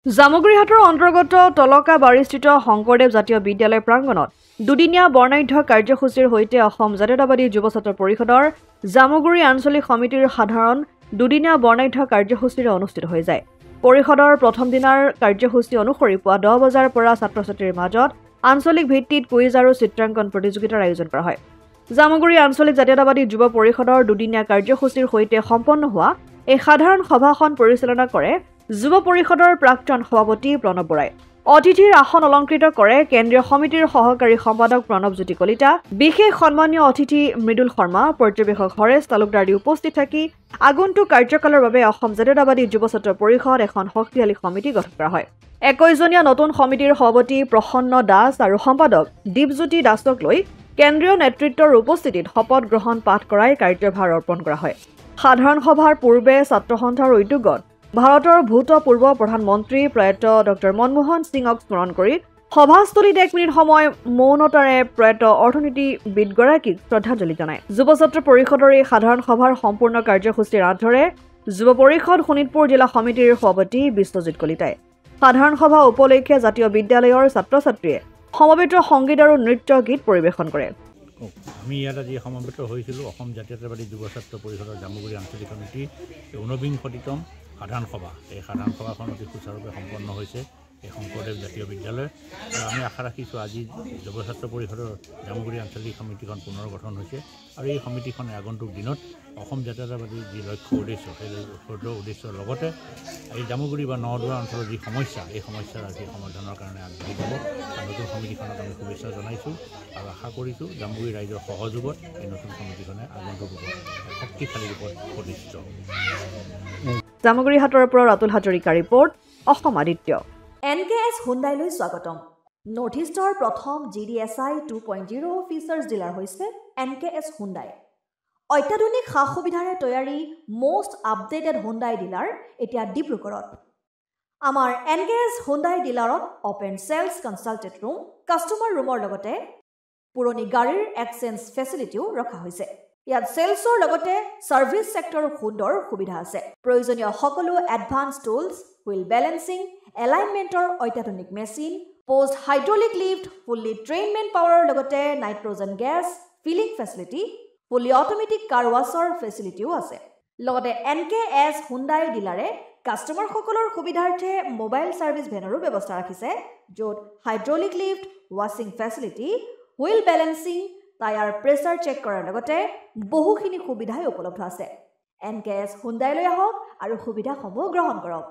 জামুগুৰিহাটৰ অন্তৰ্গত তলকাবাৰীস্থিত শংকৰদেৱ জাতীয় বিদ্যালয় প্ৰাংগণত দুদিনীয়া বৰ্ণাঢ্য কাৰ্যসূচীৰ সৈতে অসম জাতীয়তাবাদী যুৱ ছাত্ৰ পৰিষদৰ জামুগুৰি আঞ্চলিক সমিতিৰ সাধাৰণ দুদিনীয়া বৰ্ণাঢ্য কাৰ্যসূচীৰে অনুষ্ঠিত হৈ যায়। পৰিষদৰ প্ৰথম দিনাৰ কাৰ্যসূচী অনুসৰি পুৱা 10 বজাৰ পৰা ছাত্ৰ-ছাত্ৰীৰ মাজত আঞ্চলিক ভিত্তিত কুইজ আৰু চিত্ৰাংকন প্ৰতিযোগিতাৰ আয়োজন কৰা হয়। জামুগুৰি আঞ্চলিক জাতীয়তাবাদী যুৱ পৰিষদৰ দুদিনীয়া কাৰ্যসূচীৰ সৈতে সম্পন্ন হোৱা এই সাধাৰণ সভাখন পৰিচালনা কৰে যুৱ পৰিষদৰ প্ৰাক্তন সভাপতি প্ৰণৱ বৰাই। অতিথিৰ আসন অলংকৃত কৰে কেন্দ্ৰীয় সমিতিৰ সহকাৰী সম্পাদক প্ৰণৱজ্যোতি কলিতা। বিশেষ সন্মানীয় অতিথি মৃদুল শৰ্মা, পৰ্যবেক্ষক হৰেশ তালুকদাৰ দি উপস্থিত থাকি আগন্তুক কাৰ্যকালৰ বাবে অসম জাতীয়তাবাদী যুৱ ছাত্ৰ পৰিষদ এখন শক্তিশালী সমিতি গঠন কৰা হয়। 21জনীয়া নতুন সমিতিৰ সভাপতি প্ৰসন্ন দাস আৰু সম্পাদক দীপজ্যোতি দাসক লৈ কেন্দ্ৰীয় নেতৃত্বৰ উপস্থিতিত শপত গ্ৰহণ পাঠ কৰাই কাৰ্যভাৰ অৰ্পণ কৰা হয়। সাধাৰণ সভাৰ পূৰ্বে ছাত্ৰ সন্থাৰ উদ্যোগত ভাৰতৰ ভূতপূৰ্ব প্ৰধানমন্ত্ৰী প্ৰয়াত ডক্টৰ মনমোহন সিঙক স্মৰণ কৰি সভাস্থলীত 1 মিনিট সময় মৌনতাৰে প্ৰয়াত অৰ্থনীতিবিদগৰাকীক শ্ৰদ্ধাঞ্জলি জনায়। যুৱ ছাত্ৰ পৰিষদৰ এই সাধাৰণ সভাৰ সম্পূৰ্ণ কাৰ্যসূচীৰ আধাৰে যুৱ পৰিষদ শোণিতপুৰ জিলা সমিতিৰ সভাপতি বিশ্বজিৎ কলিতাই সাধাৰণ সভা উপলক্ষে জাতীয় বিদ্যালয়ৰ ছাত্ৰ-ছাত্ৰীয়ে সমবেত সংগীত আৰু নৃত্য গীত পৰিৱেশন কৰে। আমি ইয়াত আজি সমবেত হৈছিলোঁ অসম জাতীয়তাবাদী যুৱ ছাত্ৰ পৰিষদৰ জামুগুৰি আঞ্চলিক সমিতিৰ 49তম সাধাৰণ সভা। এই সাধাৰণ সভাখন অতি সুচাৰুৰূপে সম্পন্ন হৈছে এই শংকৰদেৱ জাতীয় বিদ্যালয়। আৰু আমি আশা ৰাখিছোঁ আজি যুৱ ছাত্ৰ পৰিষদৰ জামুগুৰি আঞ্চলিক সমিতিখন পুনৰ গঠন হৈছে আৰু এই সমিতিখনে আগন্তুক দিনত অসম জাতীয়তাবাদীৰ যি লক্ষ্য উদ্দেশ্য সেই উদ্দেশ্যৰ লগতে এই জামুগুৰি বা নদুৱা অঞ্চলৰ যি সমস্যা এই সমস্যাৰ আজি সমাধানৰ কাৰণে আগবাঢ়ি যাব। আৰু নতুন সমিতিখনক আমি শুভেচ্ছা জনাইছোঁ আৰু আশা কৰিছোঁ জামুগুৰি ৰাইজৰ সহযোগত এই নতুন সমিতিখনে আগন্তুক ৰূপত শক্তিশালী ৰূপত প্ৰতিষ্ঠিত হ'ব। জামুগুৰিহাটৰ পৰা ৰাতুল হাজৰিকা ৰিপৰ্ট, অসম আদিত্য। NKS হুণ্ডাইলৈ স্বাগতম। নৰ্থ ইষ্টৰ প্ৰথম GDSI 2.0 ফিচাৰ্ছ ডিলাৰ হৈছে NKS হুণ্ডাই। অত্যাধুনিক সা সুবিধাৰে তৈয়াৰী মষ্ট আপডেটেড হুণ্ডাই ডিলাৰ এতিয়া ডিব্ৰুগড়ত। আমাৰ NKS হুণ্ডাই ডিলাৰত open sales consulted room, customer ৰুমৰ লগতে পুৰণি গাড়ীৰ এক্সচেঞ্জ ফেচিলিটিও ৰখা হৈছে। ইয়াত চেলছৰ লগতে ছাৰ্ভিচ ছেক্টৰৰ সুন্দৰ সুবিধা আছে। প্ৰয়োজনীয় সকলো এডভান্স টুলছ, হুইল বেলেন্সিং, এলাইনমেণ্টৰ অত্যাধুনিক machine, post hydraulic lift, fully ট্ৰেইনমেণ্ট পাৱাৰৰ লগতে nitrogen gas filling facility, fully automatic car washer ফেচিলিটিও আছে। লগতে NKS হুণ্ডাই ডিলাৰে কাষ্টমাৰসকলৰ সুবিধাৰ্থে মোবাইল ছাৰ্ভিচ ভেনৰো ব্যৱস্থা ৰাখিছে, য'ত হাইড্ৰলিক লিফ্ট, ৱাছিং facility, wheel balancing, tyre pressure check কৰাৰ লগতে বহুখিনি সুবিধাই উপলব্ধ আছে। NKS হুণ্ডাইলৈ আহক আৰু সুবিধাসমূহ গ্ৰহণ কৰক।